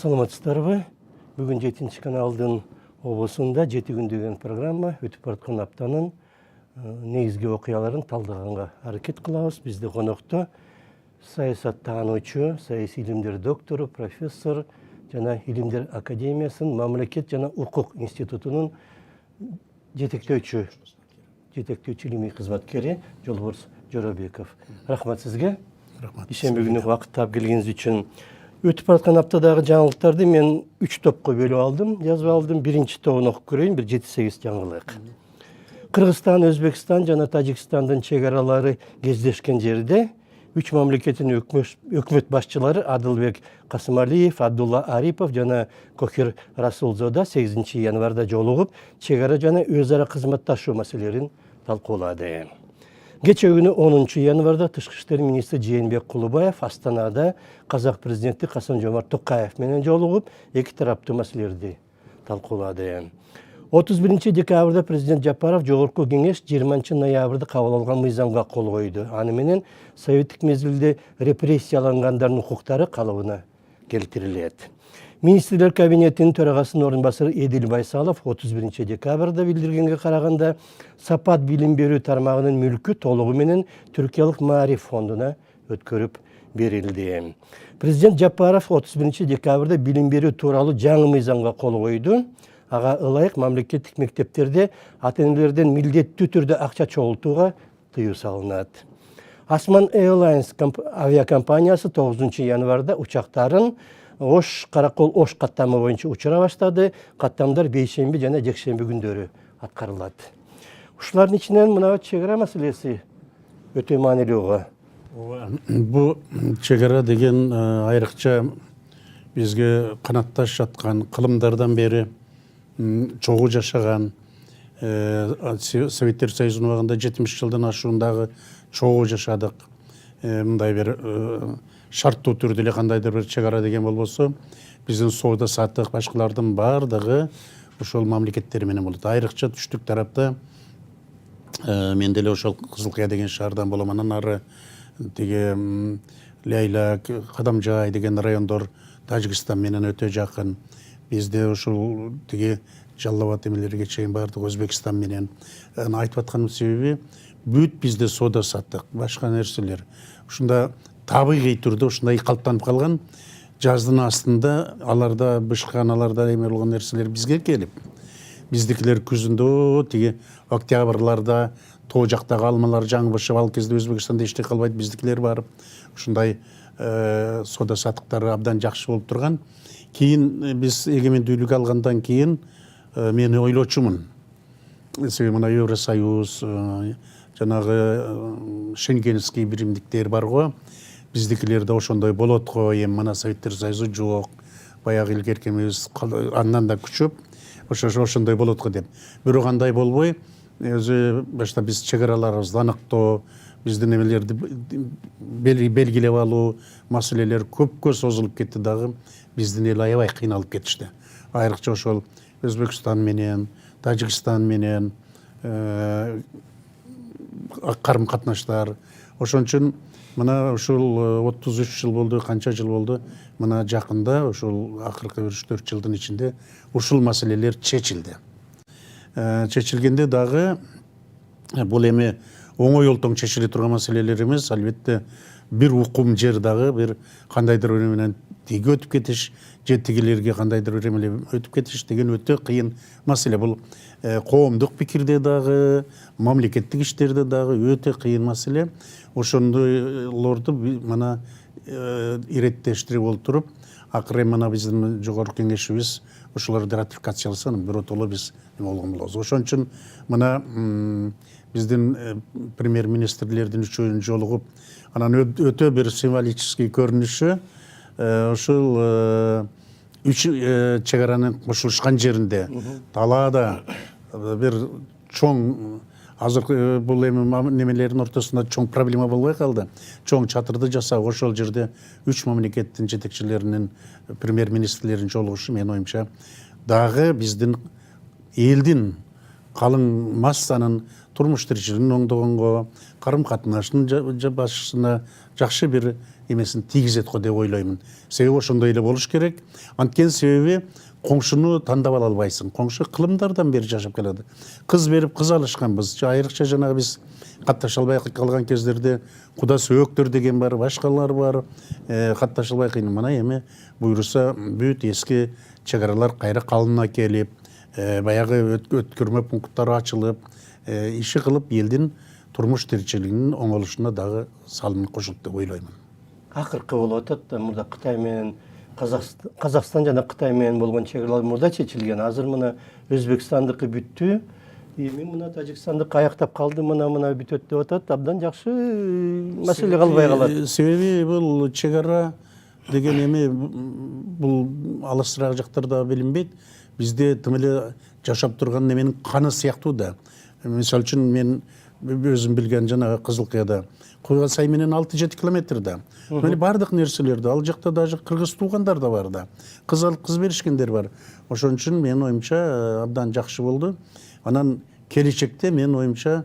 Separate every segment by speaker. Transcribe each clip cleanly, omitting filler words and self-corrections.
Speaker 1: Саламатсыздарбы? Бүгін 7-ші каналдың обосында 7 күн деген программа өтіп баратқан аптанын негізгі оқияларын талдағанға әрекет қылабыз. Бізде қонақта саясаттанушы, саяси илимдер доктору, профессор жана илимдер академиясының мамлекет жана укук институтунун жетектөөчү илимий кызматкери Жолборс Жоробеков. Рахмат сизге.
Speaker 2: Рахмат.
Speaker 1: Ишемби күнү убакыт таап келгениңиз үчүн. Өтіп баратқан аптадағы жаңалықтарды мен 3 топқа бөліп алдым, жазып алдым. Бірінші тобын оқып көрейін, бір 7-8 жаңалық. Қырғызстан, Өзбекстан жана Тажикстандын чегаралары кездешкен жерде 3 мамлекеттин өкмөт башчылары Адылбек Касымалиев, Абдулла Арипов жана Кохир Расулзода 8 январда жолугуп, чегара жана өз ара кызматташуу маселелерин талкуулады. Geçen günü 10 январда Тышкы иштер министри Жээнбек Кулубаев Астанада Казак президенти Касым-Жомарт Токаев менен жолугуп, эки тараптуу маселелерди талкуулады. 31 декабрда президент Жапаров Жогорку кеңеш 20 ноябрда кабыл алган мыйзамга кол койду. Аны менен советтик мезгилде репрессиялангандардын укуктары калыбына келтирилет. Министрлер кабинетinin төрагасынын орынбасары Эдил Байсалов 31 декабрда билдиргенге караганда сапат билим берүү тармагынын мүлкү толугу менен Түркиялык Маариф фондуна өткөрүп берилди. Президент Жапаров 31 декабрда билим берүү тууралуу жаңы мыйзамга кол койду. Ага ылайык мамлекеттик мектептерде ата-энелерден милдеттүү түрдө акча чогултууга тыюу салынат. Asman Airlines авиакомпаниясы 9 январда учактарын Ош Каракол Ош каттамы боюнча учура баштады. Каттамдар бейшемби жана жекшемби күндөрү аткарылат. Ушулардын ичинен мына чегара маселеси өтө маанилүү.
Speaker 2: Бу чегара деген айрыкча бизге канатташ жаткан кылымдардан бери чогуу жашаган Советтер Союзунун убагында 70 жылдан ашуундагы чогуу жашадык. Мындай бир шарттуу түрдө эле кандайдыр бир чегара деген болбосо, биздин соода саттык башкалардын бардыгы ошол мамлекеттер менен болот. Айрыкча түштүк тарапта мен деле ошол Кызылкая деген шаардан болом. Анан ары тиги Лейла, Кадамжай деген райондор Тажикстан менен өтө жакын. Бизде ошол тиги Жалал Абад эмелерге чейин бардык Өзбекстан менен. Айтып атканымдын себеби бүт бизде соода саттык, башка нерселер. Ушунда табигый түрдө ушундай калыптанып калган, жаздын астында аларда бышкан, аларда эме болгон нерселер бизге келип, биздикилер күзүндө тиги октябрларда тоо жактагы алмалар жаңы бышып, ал кезде Өзбекстанда эчтеке калбайт, биздикилер барып ушундай соода саттыктары абдан жакшы болуп турган. Кийин биз эгемендүүлүк алгандан кийин мен ойлочумун. Себеби мына Евросоюз, жанагы шенгенский биримдиктер бар го. Биздикилерде ошондой болот го, эми мына Советтер Союзу жок. Баягы илгеркемиз андан да күчөп, ошондой болот го деп. Бирок андай болбой, өзү башта биз чегараларыбызды аныктоо, биздин эмелерди белгилеп алуу маселелер көпкө созулуп кетти дагы, биздин эл аябай кыйналып кетишти. Айрыкча ошол Өзбекстан менен, Тажикстан менен карым катнаштар. Ошон үчүн мына ушул 33 жыл болду, канча жыл болду, мына жакында ушул акыркы 3-4 жылдын ичинде ушул маселелер чечилди. Чечилгенде дагы бул эми оңой олтоң чечиле турган маселелер эмес, албетте бир укум жер дагы бир кандайдыр бир менен тиги өтүп кетиш, же тигилерге кандайдыр бир эмеле өтүп кетиш деген өтө кыйын маселе. Бул коомдук пикирде дагы, мамлекеттик иштерде дагы өтө кыйын маселе. Ошондойлорду мына иреттештирип олтуруп, акыры мына биздин жогорку кеңешибиз ошолорду ратификацияласа, биротоло биз эме болгон болобуз. Ошон үчүн мына биздин премьер-министрлердин үчөөнүн жолугуп, анан өтө бир символический көрүнүшү ушул 3 чегаранын кошулушкан жеринде талаада бир чоң, азыр бул эми немелердин ортосунда чоң проблема болбой калды. Чоң чатырды жасап, ошол жерде 3 мамлекеттин жетекчилеринин, премьер-министрлеринин жолугушу менин оюмча дагы биздин элдин калың массанын турмуш тиричилигин оңдогонго, карым катнашынын башчысына жакшы бир эмесин тийгизет го деп ойлоймун. Себеби ошондой эле болуш керек. Анткени себеби коңшуну тандап ала албайсың. Коңшу кылымдардан бери жашап келет. Кыз берип кыз алышканбыз. Айрыкча жанагы биз катташа албай калган кездерде куда сөөктөр деген бар, башкалар бар. Катташа албай кыйын. Мына эми буйруса бүт эски чек аралар кайра калына келип, баягы өткөрмө пункттары ачылып, иши кылып элдин турмуш тиричилигинин оңолушуна дагы салым кошот деп ойлоймун.
Speaker 1: Акыркы болуп атат да мурда Кытай менен Казакстан жана Кытай менен болгон чек аралар мурда чечилген. Азыр мына Өзбекстандыкы бүттү. Эми мына Тажикстандыкы аяктап калды, мына бүтөт деп атат. Абдан жакшы маселе калбай калат.
Speaker 2: Себеби бул чек ара деген эми бул алысыраак жактарда билинбейт. Бизде тым эле жашап турган неменин каны сыяктуу да. Мисалы үчүн мен өзүм билген жанагы Кызылкыяда Куйга сай менен 6-7 километрда. Мына бардык нерселерди ал жакта даже кыргыз туугандар да бар да. Кыз алып кыз беришкендер бар. Ошон үчүн менин оюмча абдан жакшы болду. Анан келечекте менин оюмча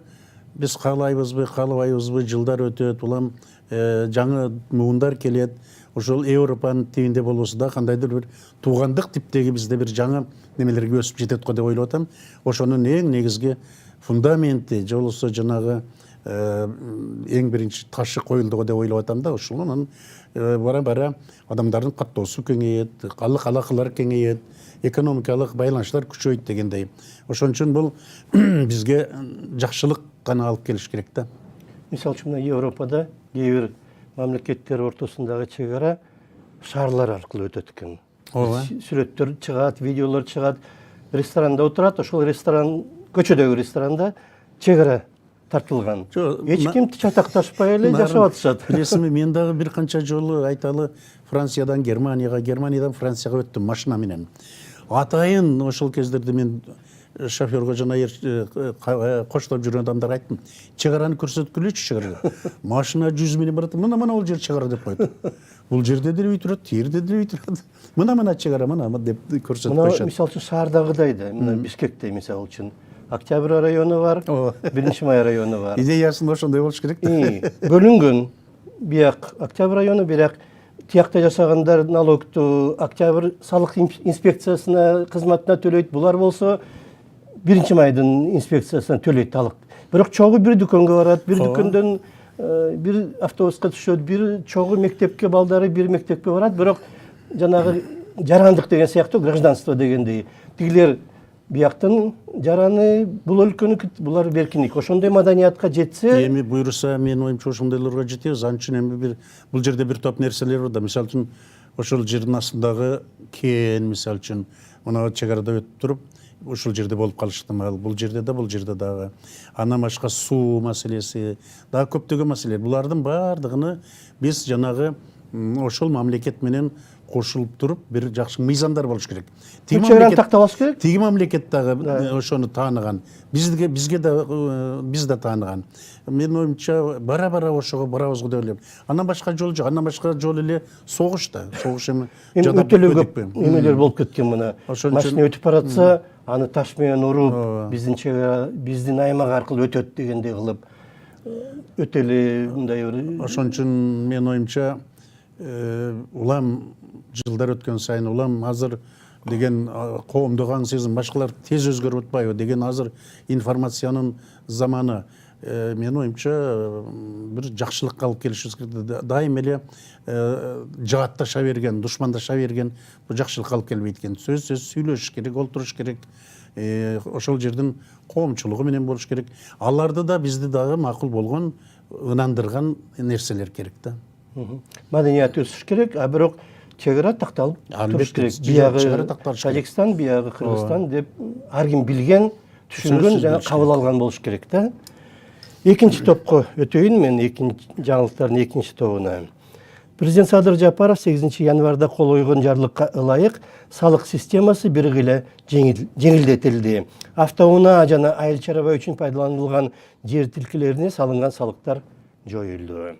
Speaker 2: биз каалайбызбы, каалабайбызбы, жылдар өтөт, улам жаңы муундар келет. Ошол Европанын тибинде болбосо да кандайдыр бир туугандык типтеги бизде бир жаңы немелерге өсүп жетет го деп ойлоп атам. Ошонун эң негизги фундаменти же болбосо жанагы эң биринчи ташы коюлду го деп ойлоп атам да. Ошонун бара-бара адамдардын каттоосу кеңейет, алакалар кеңейет, экономикалык байланыштар күчөйт дегендей. Ошон үчүн бул бизге жакшылык гана алып келиш керек да.
Speaker 1: Мисалы үчүн Европада кээ бир мамлекеттер ортосундагы чек ара шаарлар аркылуу өтөт экен. Сүрөттөр чыгат, видеолор чыгат, ресторанда отурат, ошол ресторан көчөдөгү ресторанда чек ара тартылган. Эч ким чатакташпай эле жашап атышат.
Speaker 2: Билесизби, мен дагы бир канча жолу айталы Франциядан Германияга, Германиядан Францияга өттүм машина менен. Атайын ошол кездерде мен шофёрго жана коштоп жүргөн адамдар айттым. Чек араны көрсөткүлүчү чек ара. Машина 100 менен барат. Мына бул жер чек ара деп койду. Бул жерде деле үй турат, тиерде деле үй турат. Мына чек ара, мына деп көрсөтүп коюшат.
Speaker 1: Мисалы үчүн шаардагыдай да, мына Бишкекте мисалы үчүн Октябрь району бар, 1-май району бар.
Speaker 2: Идеясын ошондой болуш керек.
Speaker 1: Бөлүнгөн. Бияк Октябрь району, бирок тиякта жашагандар налогту Октябрь салык инспекциясына кызматына төлөйт. Булар болсо 1-майдын инспекциясына төлөйт алык. Бирок чогуу бир дүкөнгө барат, бир дүкөндөн бир автобуска түшөт, бир чогуу мектепке балдары бир мектепке барат. Бирок жанагы жарандык деген сыяктуу гражданство дегендей. Тигилер бияктын жараны бул өлкөнү булар беркиндик. Ошондой маданиятка жетсе,
Speaker 2: эми буйруса менин оюмча ошондойлорго жетебиз. Анын үчүн эми бул жерде бир топ нерселер бар да. Мисалы үчүн ошол жердин астындагы кен, мисалы үчүн мына чек арада өтүп туруп, ошол жерде болуп калышы ыктымал. Бул жерде дагы. Андан башка суу маселеси, дагы көптөгөн маселелер. Булардын баардыгыны биз жанагы ошол мамлекет менен кошулуп туруп бир жакшы мыйзамдар болуш керек.
Speaker 1: Чек тактабаш керек.
Speaker 2: Тиги мамлекет дагы ошону тааныган. Бизге да биз да тааныган. Менин оюмча бара-бара ошого барабыз го деп ойлойм. Андан башка жол жок. Андан башка жол эле согуш да. Согуш эми
Speaker 1: өтөлүү көп эмелер болуп кеткен мына. Машина өтүп баратса, аны таш менен уруп, биздин аймак аркылуу өтөт дегендей кылып өтөлү мындай бир.
Speaker 2: Ошон үчүн менин оюмча улам жылдар өткөн сайын улам азыр деген коомдук аң сезим башкалар тез өзгөрүп атпайбы деген азыр информациянын заманы. Менин оюмча бир жакшылыкка алып келишибиз керек. Дайым эле жаатташа берген, душмандаша берген бул жакшылыкка алып келбейт экен. Сөзсүз сүйлөшүш керек, олтуруш керек. Ошол жердин коомчулугу менен болуш керек. Аларды да бизди дагы макул болгон, ынандырган нерселер керек да.
Speaker 1: Маданият өсүш керек, а бирок чек ара такталып туруш керек. Биягы Тажикстан, биягы Кыргызстан деп ар ким билген, түшүнгөн жана кабыл алган болуш керек да. Экинчи топко өтөйүн мен, жаңылыктардын экинчи тобуна. Президент Садыр Жапаров 8 январда кол койгон жарлыкка ылайык салык системасы бир гиле жеңилдетилди. Автоунаа жана айыл чарба үчүн пайдаланылган жер тилкелерине салынган салыктар жоюлду.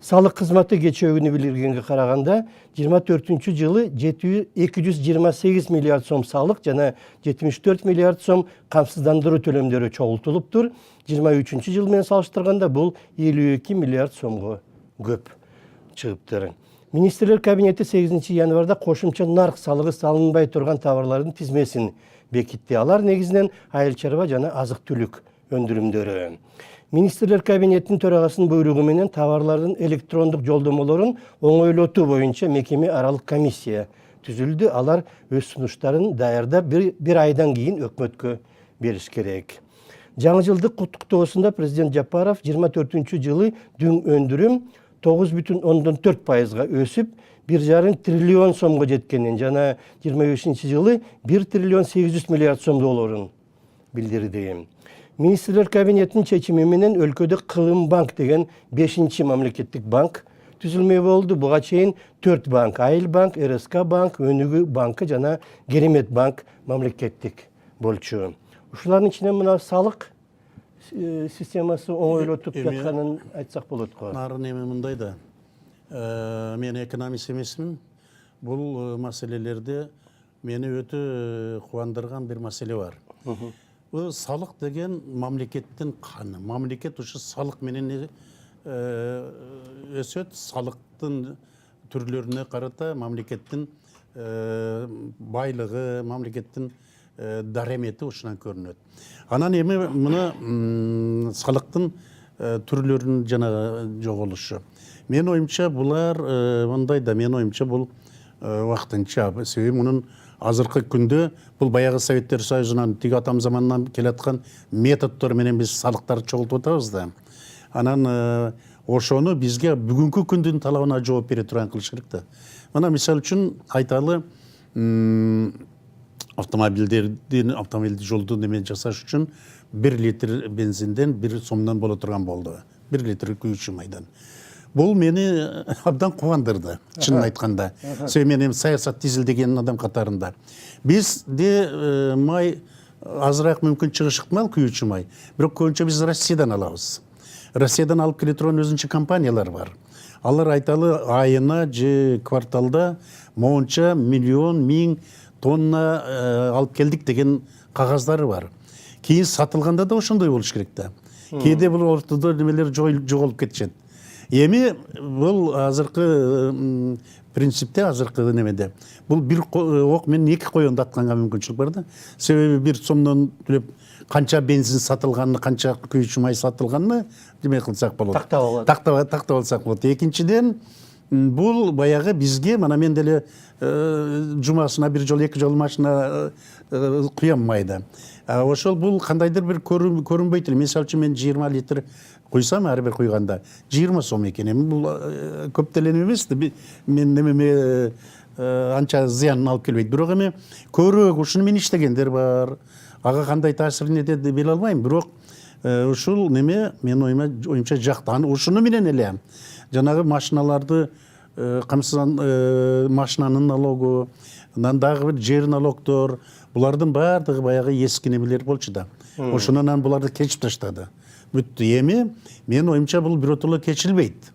Speaker 1: Салык кызматы кечөөгүнү билдиргенге караганда 24-жылы 228 миллиард сом салык жана 74 миллиард сом камсыздандыруу төлөмдөрү чогултулуптур. 23-жыл менен салыштырганда бул 52 миллиард сомго көп. чыгыптыр. Министрлер кабинети 8 январда кошумча нарк салыгы салынбай турган товарлардын тизмесин бекитти. Алар негизинен айыл чарба жана азык-түлүк өндүрүмдөрү. Министрлер кабинетинин төрагасынын буйругу менен товарлардын электрондук жолдомолорун оңойлотуу боюнча мекеме аралык комиссия түзүлдү. Алар өз сунуштарын даярдап бир айдан кийин өкмөткө бериш керек. Жаңы жылдык куттуктоосунда президент Жапаров 24-жылы дүң өндүрүм 9,4%-га өсүп 1,5 триллион сомго жеткенин жана 25-жылы 1 триллион 800 миллиард сом долларын билдирди. Министрлер кабинетинин чечими менен өлкөдө Кылым банк деген 5-чи мамлекеттик банк түзүлмөй болду. Буга чейин 4 банк, Айыл банк, РСК банк, Өнүгүү банкы жана Керемет банк мамлекеттик болчу. Ушулардын ичинен мына салык системасы оңойлотуп жатканын айтсак болот го.
Speaker 2: Нарын эми мындай да. Мен экономист эмесмин. Бул маселелерде мени өтө кубандырган бир маселе бар. Бул салык деген мамлекеттин каны. Мамлекет ушу салык менен өсөт. Салыктын түрлөрүнө карата мамлекеттин байлыгы, мамлекеттин даремети ушунан көрүнөт. Анан эми мына салыктын түрлөрүнүн жана жоголушу. Мен оюмча булар мындай да, мен оюмча бул вакытынча. Себеби мунун азыркы күндө бул баягы Советтер Союзунан тиги атам заманынан келаткан методдор менен биз салыктарды чогултуп атабыз да. Анан ошону бизге бүгүнкү күндүн талабына жооп бере турган кылыш керек да. Мына мисалы үчүн айталы автомобилди жолду неме жасаш үчүн 1 литр бензинден 1 сомдон боло турган болду. 1 литр күйүүчү майдан. Бул мени абдан кубандырды, чынын айтканда. Себеби мен саясат изилдеген адам катарында. Бизде май азыраак мүмкүн чыгышы ыктымал күйүүчү май. Бирок көбүнчө биз Россиядан алабыз. Россиядан алып келе турган өзүнчө компаниялар бар. Алар айталы айына же кварталда монча миллион миң тонна алып келдик деген кагаздары бар. Кийин сатылганда да ошондой болуш керек да. Кээде бул ортодо немелер жоголуп кетишет. Эми бул азыркы принципте, азыркы немеде бул бир ок менен 2 коёнду атканга мүмкүнчүлүк бар да. Себеби 1 сомдон төлөп канча бензин сатылганын, канча күйүүчү май сатылганын деме кылсак болот. Тактап алсак болот. Экинчиден бул баягы бизге мына мен деле жумасына 1 жолу 2 жолу машина куям майда. Ошол бул кандайдыр бир көрүнбөйт эле. Мисалы үчүн мен 20 литр куйсам ар бир куйганда 20 сом экен. Эми бул көп деле эмес да. Мен немеме анча зыянын алып келбейт. Бирок эми көбүрөөк ушуну менен иштегендер бар. Ага кандай таасирин этет деп биле албайм. Бирок ушул неме мен оюмча жактан ушуну менен эле жанагы машиналарды машинанын налогу, анан дагы бир жер налогдор, булардын баардыгы баягы эски немелер болчу да. Ошонан буларды кечип таштады. Бүттү. Эми мен оюмча бул биротоло кечилбейт.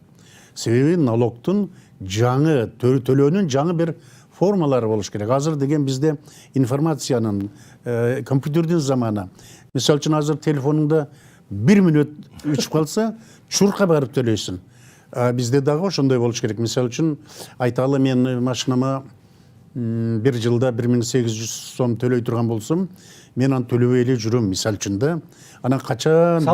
Speaker 2: Себеби налогдун жаңы төлөөнүн жаңы бир формалары болуш керек. Азыр деген бизде информациянын, компьютердин заманы. Мисалы үчүн азыр телефонуңда 1 мүнөт өчүп калса, чурка барып төлөйсүң. Бизде дагы ошондой болуш керек. Мисалы үчүн айталы мен машинама 1 жылда 1800 сом төлөй турган болсом, мен аны төлөбөй эле жүрөм мисалы үчүн да. Анан качан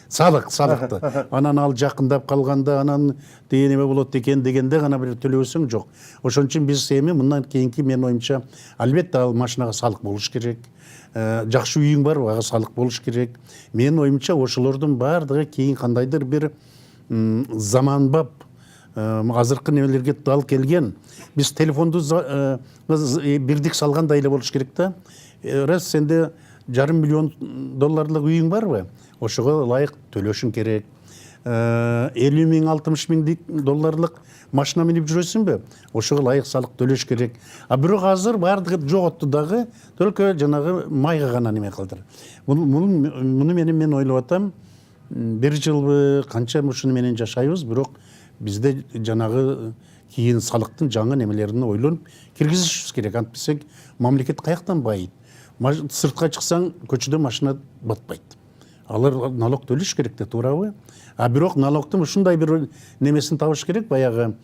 Speaker 2: салыкты. Анан ал жакындап калганда анан неме болот экен дегенде гана бир төлөбөсөң жок. Ошон үчүн биз эми мындан кийинки мен оюмча албетте ал машинага салык болуш керек. Жакшы үйүң барбы, ага салык болуш керек. Мен оюмча ошолордун баардыгы кийин кандайдыр бир заманбап азыркы немелерге дал келген. Биз телефонду бирдик салгандай эле болуш керек да. Раз сенде $500 миллион үйүң барбы? Ошого ылайык төлөшүң керек. 50 миң, 60 миң долларлык машина минип жүрөсүңбү? Ошого ылайык салык төлөш керек. Бирок азыр баардыгы жоготту дагы, только жанагы майга гана неме кылдыр. Муну мен ойлоп атам. 1 жылбы канча ушуну менен жашайбыз, бирок бизде жанагы кийин салыктын жаңы немелерин ойлонуп киргизишибиз керек. Антпесек мамлекет каяктан байыйт? Сыртка чыксаң көчөдө машина батпайт. алар налог төлөш керек да, туурабы? А бирок налогтун ушундай бир немесин табыш керек, баягы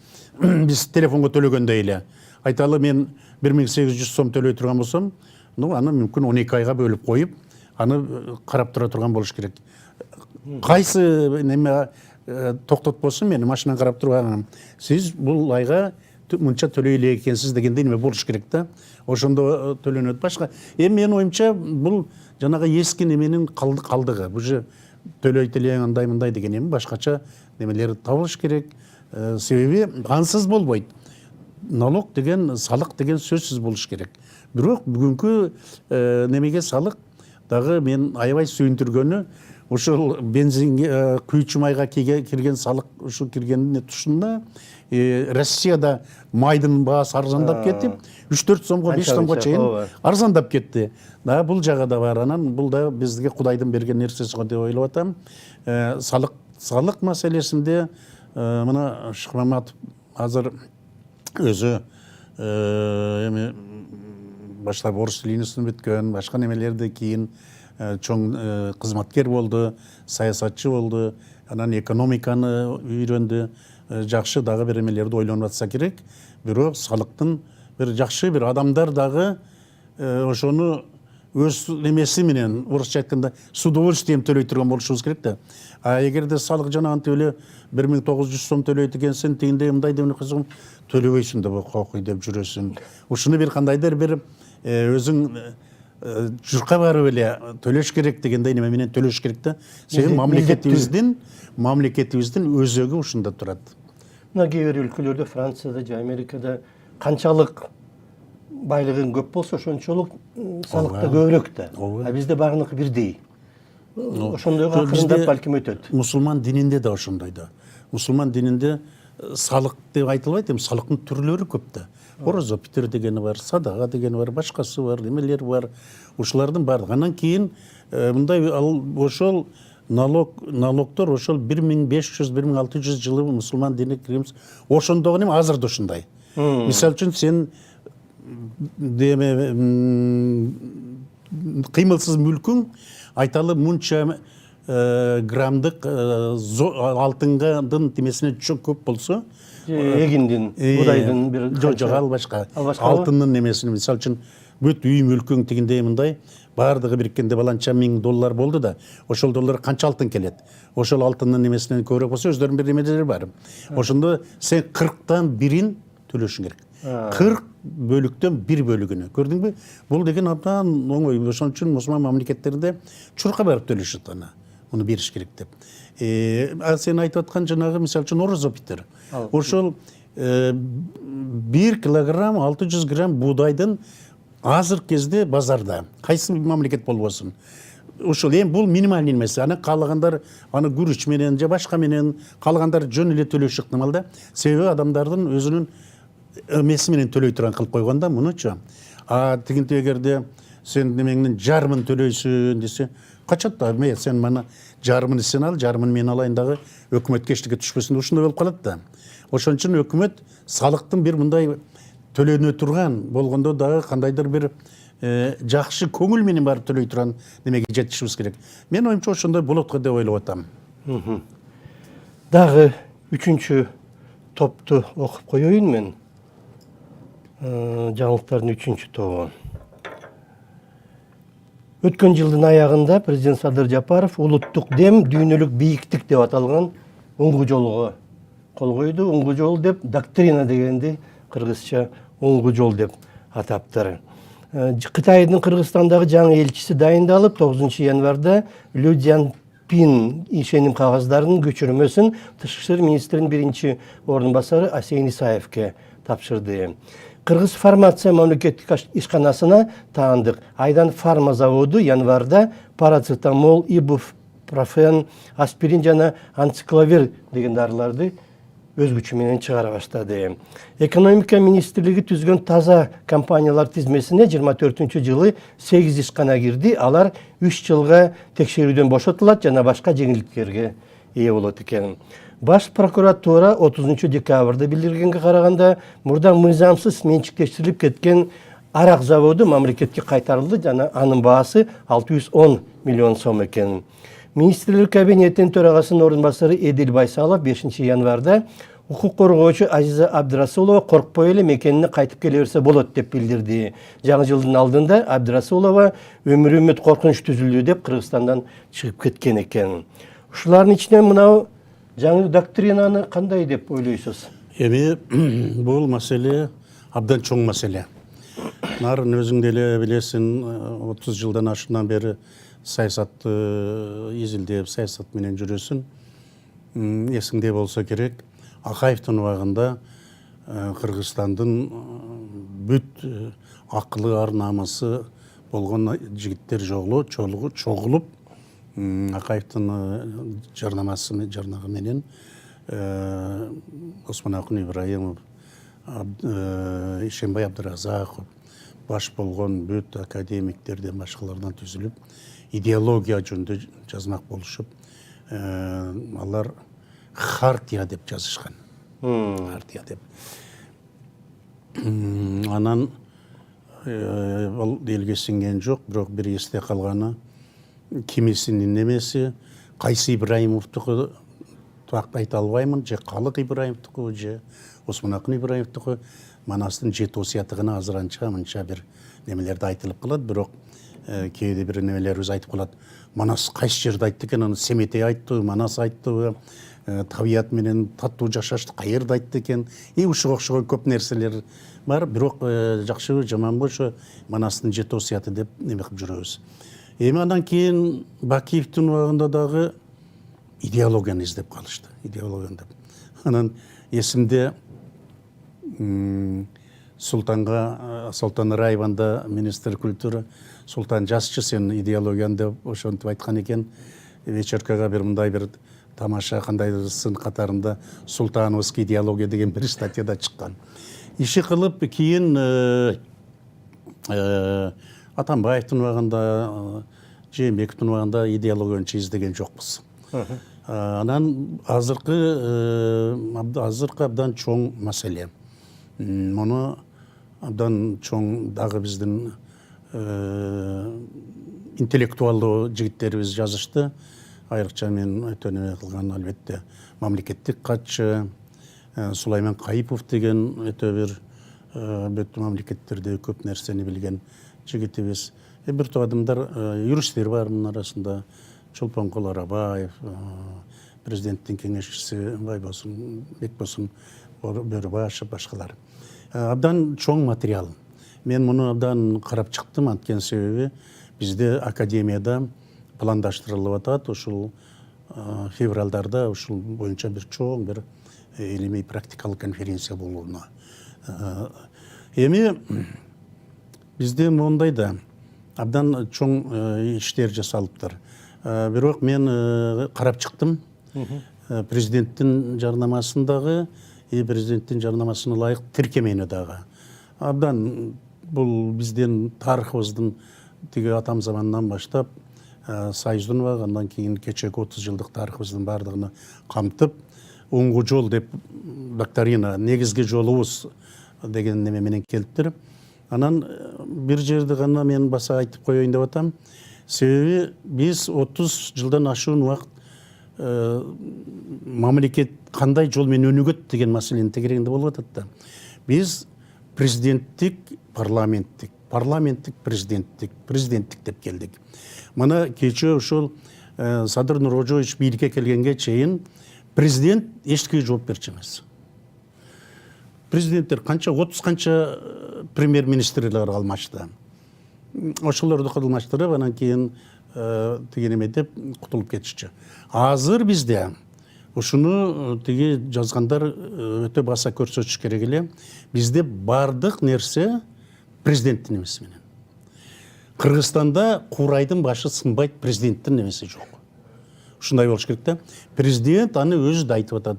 Speaker 2: биз телефонго төлөгөндөй эле. Айталы мен 1800 сом төлөй турган болсом, аны мүмкүн 12 айга бөлүп коюп, аны карап тура турган болуш керек. Кайсы неме токтотпосун мени машинаны карап турган, сиз бул айга мынча төлөй элек экенсиз дегендей неме болуш керек да. Ошондо төлөнөт. Башка менин оюмча бул жанагы эски неменин калдыгы. Бул же төлөйт эле андай мындай деген эми башкача немелер табылыш керек. Себеби ансыз болбойт. Налог деген, салык деген сөзсүз болуш керек. Бирок бүгүнкү немеге салык дагы мен аябай сүйүндүргөнү, ошол бензинге, күйчү майга кирген салык ушу киргендин тушунда Россияда майдын баасы арзандап кетип, 3-4 сомго, 5 сомго чейин арзандап кетти. Да, бул жагы да бар. Анан бул да бизге Кудайдын берген нерсеси го деп ойлоп атам. Салык маселесинде мына Шыкмаматов азыр өзү эми баштап орус линиясын бүткөн, башка немелерди кийин чоң кызматкер болду, саясатчы болду, анан экономиканы үйрөндү. Жакшы дагы бир эмелерди ойлонуп атса керек. Бирок салыктын бир жакшы бир адамдар дагы ошону өз немеси менен, орусча айтканда, с удовольствием төлөй турган болушубуз керек да. А эгерде салык жанагынтип эле 1900 сом төлөйт экенсиң, тигиндей мындай деп койсоң, төлөбөйсүң деп кокуй деп жүрөсүң. Ушуну бир кандайдыр бир өзүң журка барып эле төлөш керек дегендей неме менен төлөш керек да. Себеби мамлекетибиздин өзөгү ушунда турат.
Speaker 1: Мына кээ бир өлкөлөрдө, Францияда же Америкада канчалык байлыгың көп болсо, ошончолук салык да көбүрөөк да. А бизде баарыныкы бирдей. Ошондойго акырындап балким өтөт.
Speaker 2: Мусулман дининде да ошондой да. Мусулман дининде салык деп айтылбайт, эми салыктын түрлөрү көп да. Орозо питер дегени бар, садага дегени бар, башкасы бар, эмелер бар. Ушулардын баардыгы. Анан кийин мындай ошол налогтор ошол 1500-1600 жылы мусулман динине киргенбиз. Ошондогу эми азыр да ушундай. Мисалы үчүн сен деме кыймылсыз мүлкүң айталы мынча граммдык алтындын тимесине чоң көп болсо,
Speaker 1: эгиндин, будайдын бир
Speaker 2: жок ал башка. Алтындын немесине мисалы үчүн бүт үй мүлкүң тигиндей мындай баардыгы бириккенде баланча $1000 болду да, ошол доллар канча алтын келет? Ошол алтындын немесинен көбүрөөк болсо, өздөрүнүн бир немелери бар. Ошондо сен 40тан 1-ин төлөшүң керек. 40 бөлүктөн 1 бөлүгүнө. Көрдүңбү? Бул деген абдан оңой. Ошон үчүн мусулман мамлекеттерде чурка барып төлөшөт аны. Муну бериш керек деп. Сен айтып аткан жанагы мисалы үчүн орозо питер. Ошол 1 килограмм 600 грамм буудайдын азыр кезде базарда кайсы мамлекет болбосун. Ошол эми бул минимальный эмес. Аны каалагандар аны күрүч менен же башка менен каалагандар жөн эле төлөшү ыктымал да. Себеби адамдардын өзүнүн эмеси менен төлөй турган кылып койгон да мунучу. А тигинти эгерде сен немеңдин жарымын төлөйсүн десе, качат да, сен мана жарымын сен ал, жарымын мен алайын дагы өкмөткө эчтеке түшпөсүн, ушундай болуп калат да. Ошон үчүн өкмөт салыктын бир мындай төлөнө турган болгондо дагы кандайдыр бир жакшы көңүл менен барып төлөй турган немеге жетишибиз керек. Мен оюмча ошондой болот го деп ойлоп атам.
Speaker 1: Дагы 3-чү топту окуп коеюн мен. Жаңылыктардын 3-чү тобу. Өткөн жылдын аягында президент Садыр Жапаров улуттук дем дүйнөлүк бийиктик деп аталган оңгу жолго кол койду. Оңгу жол деп доктрина дегенди кыргызча оңгу жол деп атаптыр. Кытайдын Кыргызстандагы жаңы элчиси дайындалып, 9 январда Лю Цзянпин ишеним кагаздарын көчүрмөсүн Тышкы иштер министринин биринчи ордун басары Асейин Исаевке тапшырды. Кыргыз фармация мамлекеттик ишканасына таандык Айдан фарма заводу январда парацетамол, ибупрофен, аспирин жана ансикловир деген дарыларды өз күчү менен чыгара баштады. Экономика министрлиги түзгөн таза компаниялар тизмесине 24-жылы 8 ишкана кирди. Алар 3 жылга текшерүүдөн бошотулат жана башка жеңилдиктерге ээ болот экен. Баш прокуратура 30 декабрда билдиргенге караганда мурда мыйзамсыз менчиктештирилип кеткен арак заводу мамлекетке кайтарылды жана анын баасы 610 миллион сом экен. Министрлер кабинетinin төрағасының орынбасары Эдил Байсалов 5 январда Укук коргоочу Азиза Абдрасулова коркпой эле мекенине кайтып келе берсе болот деп билдирди. Жаңы жылдын алдында Абдрасулова өмүр үмүт коркунуч түзүлдү деп Кыргызстандан чыгып кеткен экен. Ушулардын ичинен мынау жаңы доктринаны кандай деп ойлойсуз?
Speaker 2: Эми бул маселе абдан чоң маселе. Нарын өзүң деле билесиң, 30 жылдан ашынан бери саясатты изилдеп, саясат менен жүрөсүң. Эсиңде болсо керек, Акаевдин убагында Кыргызстандын бүт акылы, ар намысы болгон жигиттер чогулуп, Акаевдин жарнагы менен Осмонакун Ибраимов, Ишембай Абдыразаков, баш болгон бүт академиктерден башкалардан түзүлүп, идеология жөнүндө жазмак болушуп, алар хартия деп жазышкан. Хартия деп. Анан ал элге сиңген жок, бирок бир эсте калганы кимисинин немеси, кайсы Ибраимовдуку так айта албаймын, же Калык Ибраимовдуку, же Осмонакун Ибраимовдуку, Манастын 7 осуяты гана азыранча мынча бир немелерди айтылып калат, бирок кээде бир немелерибиз айтып калат. Манас кайсы жерде айтты экен, аны Семетей айтты, Манас айтты, табият менен таттуу жашашты каерде айтты экен. Ушуга окшогон көп нерселер бар, бирок жакшыбы жаманбы ошо Манастын 7 осуяты деп неме кылып жүрөбүз. Эми андан кийин Бакиевдин убагында дагы идеологияны издеп калышты, идеологияны деп. Анан эсимде Султан Раеванда министр культура Султан жасчы сен идеологияны деп ошентип айткан экен. Вечеркага бир мындай бир тамаша кандайдыр сын катарында Султановский идеология деген бир статьяда чыккан. Иши кылып кийин Атамбаевдин убагында, Жээнбековдун убагында идеологияны издеген жокпуз. Анан азыркы абдан чоң маселе. Муну абдан чоң дагы биздин интеллектуалдуу жигиттерибиз жазышты. Айрыкча мен өтө неме кылган, албетте, мамлекеттик катчы Сулайман Кайыпов деген өтө бир бүт мамлекеттерде көп нерсени билген жигитибиз. Бир топ адамдар, юристтер бар мунун арасында. Чолпонкул Арабаев, президенттин кеңешчиси Бекбосун Бөрүбашев, башкалар. Абдан чоң материал. Мен муну абдан карап чыктым, анткени себеби бизде академияда пландаштырылып атат, ушул февралдарда ушул боюнча бир чоң бир илимий практикалык конференция болууна. Эми бизде мондай да абдан чоң иштер жасалыптыр. Бирок мен карап чыктым. Президенттин жарнамасындагы, президенттин жарнамасына ылайык тиркемени дагы. Абдан бул биздин тарыхыбыздын тиги атам заманынан баштап Союздун убагы, андан кийин кечеги 30 жылдык тарыхыбыздын бардыгын камтып, оңгу жол деп доктрина, негизги жолубуз деген неме менен келиптир. Анан бир жерде гана мен баса айтып коеюн деп атам. Себеби биз 30 жылдан ашуун убакыт мамлекет кандай жол менен өнүгөт деген маселенин тегерегинде болуп атат да. Биз президенттик, парламенттик, президенттик деп келдик. Мына кечээ ушул Садыр Нуркожоевич бийликке келгенге чейин президент эчкимге жооп берчү эмес. Президенттер канча 30 канча премьер-министрлер алмашты. Ошолорду кылмаштырып, анан кийин тиги эме деп кутулуп кетишчү. Азыр бизде ушуну тиги жазгандар өтө баса көрсөтүш керек эле. Бизде бардык нерсе президенттин эмеси менен. Кыргызстанда курайдын башы сынбайт, президенттин эмеси жок. Ушундай болуш керек да. Президент аны өзү да айтып атат.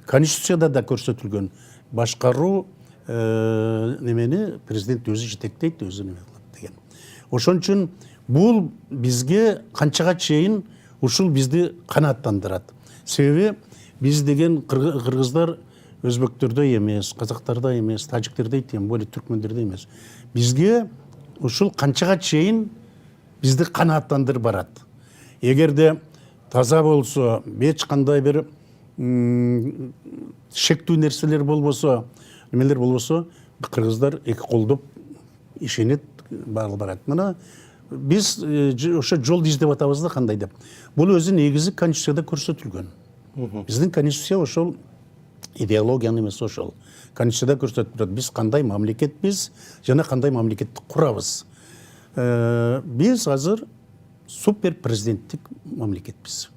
Speaker 2: Конституцияда да көрсөтүлгөн. Башкаруу немени президент өзү жетектейт, өзү неме кылат деген. Ошон үчүн бул бизге канчага чейин ушул бизди канааттандырат. Себеби биз деген кыргыздар өзбектөрдөй эмес, казактардай эмес, тажиктердей, тем более түркмөндөрдөй эмес. Бизге ушул канчага чейин бизди канааттандырып барат. Эгерде таза болсо, эч кандай бир шектүү нерселер болбосо, немелер болбосо, кыргыздар эки колдоп ишенет, барат. Мына биз ошо жол издеп атабыз да кандай деп. Бул өзү негизи конституцияда көрсөтүлгөн. Биздин конституция ошол идеологияны эмес, ошол конституцияда көрсөтүп турат. Биз кандай мамлекетпиз жана кандай мамлекетти курабыз. Биз азыр супер президенттик мамлекетпиз.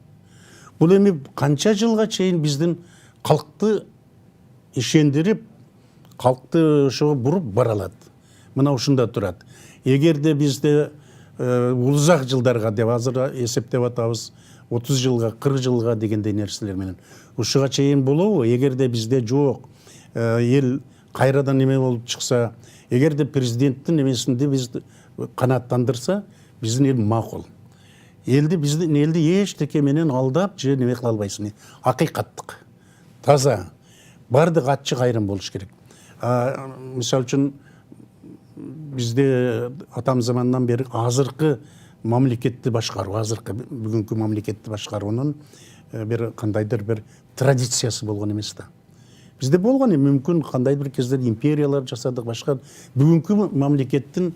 Speaker 2: Бул эми канча жылга чейин биздин калкты ишендирип, калкты ошого буруп бара алат. Мына ушунда турат. Эгерде бизде узак жылдарга деп азыр эсептеп атабыз, 30 жылга, 40 жылга дегендей нерселер менен. Ушуга чейин болобу? Эгерде бизде жок, эл кайрадан неме болуп чыкса, эгерде президенттин эмесинде биз канааттандырса, биздин эл макул. Биздин элди эчтеке менен алдап же неме кыла албайсың. Акыйкаттык, таза, бардык ачык айрым болуш керек. Мисалы үчүн бизде атам замандан бери азыркы мамлекетти башкаруу, азыркы бүгүнкү мамлекетти башкаруунун бир кандайдыр бир традициясы болгон эмес да. Бизде болгон мүмкүн кандайдыр бир кездер империялар жасадык, башка бүгүнкү мамлекеттин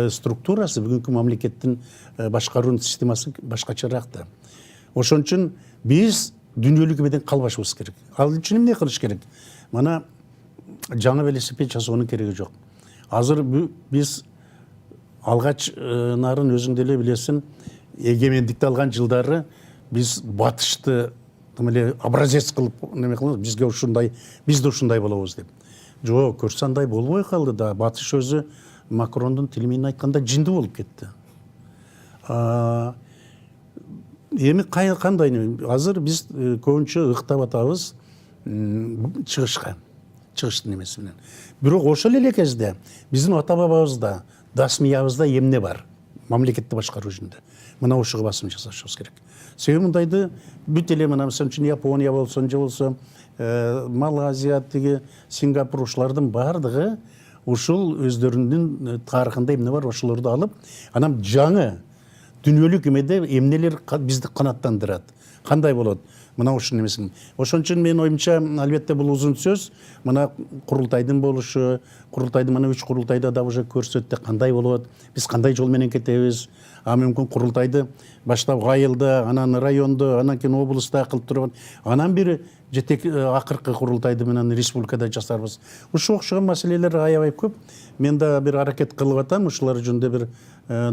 Speaker 2: структурасы, бүгүнкү мамлекеттин башкаруунун системасы башкачараак да. Ошон үчүн биз дүйнөлүк эмеден калбашыбыз керек. Ал үчүн эмне кылыш керек? Мана жаңы велосипед жасоонун кереги жок. Азыр биз алгач нарын өзүң деле билесиң, эгемендикти алган жылдары биз батышты эле образец кылып неме кылабыз, бизге ушундай, биз да ушундай болобуз деп. Жок, көрсө андай болбой калды да. Батыш өзү Макрондун тили менен айтканда жинди болуп кетти. Эми кандай? Азыр биз көбүнчө ыктап атабыз чыгыштын эмеси менен. Бирок ошол эле кезде биздин ата бабабызда, дасмыябызда эмне бар? Мамлекетти башкаруу жөнүндө. Мына ошого басым жасашыбыз керек. Себеби мындайды бүт эле мына мисалы үчүн Япония болсун, же болсо Малайзия, Сингапур, ушулардын бардыгы ушул өздөрүнүн тарыхында эмне бар, ошолорду алып, анан жаңы дүйнөлүк эмеде эмнелер бизди канааттандырат. Кандай болот? Мына ушун эмесин. Ошон үчүн менин оюмча, албетте бул узун сөз, мына курултайдын болушу, курултайдын мына 3 курултайда да уже көрсөттү кандай болот, биз кандай жол менен кетебиз. Мүмкүн курултайды баштап айылда, анан райондо, анан кийин облуста кылып туруп, анан бир жетек акыркы курултайды менен республикада жасарбыз. Ушуга окшогон маселелер аябай көп. Мен да бир аракет кылып атам, ушулар жөнүндө бир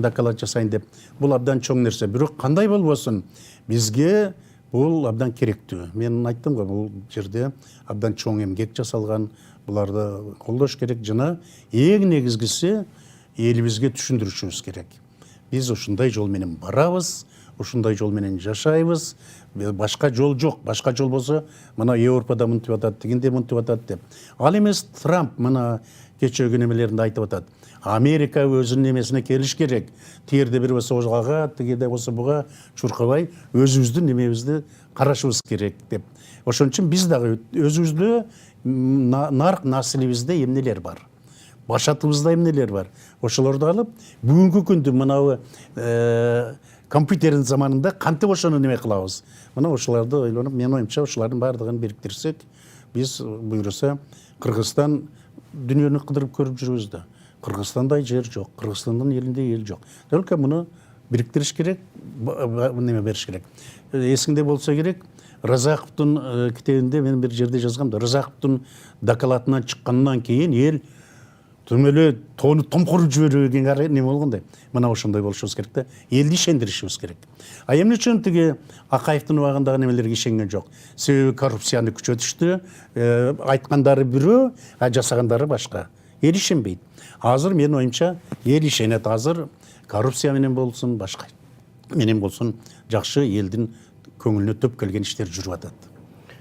Speaker 2: доклад жасайын деп. Бул абдан чоң нерсе. Бирок кандай болбосун, бизге бул абдан керектүү. Мен айттым го, бул жерде абдан чоң эмгек жасалган, буларды колдош керек жана эң негизгиси элибизге түшүндүрүшүбүз керек. Биз ушундай жол менен барабыз, ушундай жол менен жашайбыз. Башка жол жок. Башка жол болсо, мына Европада мынтип атат, дегенде мынтип атат деп. Ал эмес Трамп мына кечеги немелеринде айтып атат. Америка өзүнүн эмесине келиш керек. Тиерде бир болсо ага, тигиде болсо буга чуркабай өзүбүздүн немебизди карашыбыз керек деп. Ошон үчүн биз дагы өзүбүздө нарк наслибизде эмнелер бар? Башатыбызда эмнелер бар? Ошолорду алып, бүгүнкү күндү мынабы компьютердин заманында кантип ошону неме кылабыз? Мына ошолорду ойлонуп, мен оюмча ошолордун бардыгын бириктирсек, биз буйруса Кыргызстан дүйнөнү кыдырып көрүп жүрүбүз да. Кыргызстандай жер жок, Кыргызстандын элинде эл жок. Только муну бириктириш керек, неме бериш керек. Эсиңде болсо керек, Разаковдун китебинде мен бир жерде жазгам да, Разаковдун докладынан чыккандан кийин эл түмөлө тоону томкоруп жиберген неме болгондой. Мына ошондой болушубуз керек да. Элди ишендиришибиз керек. Эмне үчүн тиги Акаевдин убагындагы немелерге ишенген жок? Себеби коррупцияны күчөтүштү. Айткандары бирөө, жасагандары башка. Эл ишенбейт. Азыр менин оюмча эл ишенет. Азыр коррупция менен болсун, башка менен болсун, жакшы элдин көңүлүнө төп келген иштер жүрүп атат.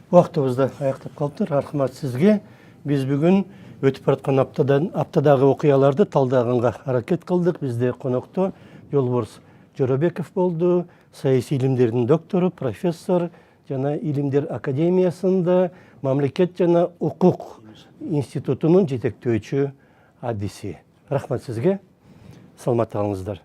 Speaker 1: Убактыбызды аяктап калыптыр. Рахмат сизге. Биз бүгүн өтүп бараткан аптадагы окуяларды талдаганга аракет кылдык. Бизде конокто Жолборс Жоробеков болду, саясий илимдердин доктору, профессор жана Илимдер академиясында мамлекет жана укук институтунун жетектөөчү адиси. Рахмат сизге. Саламатта калыңыздар.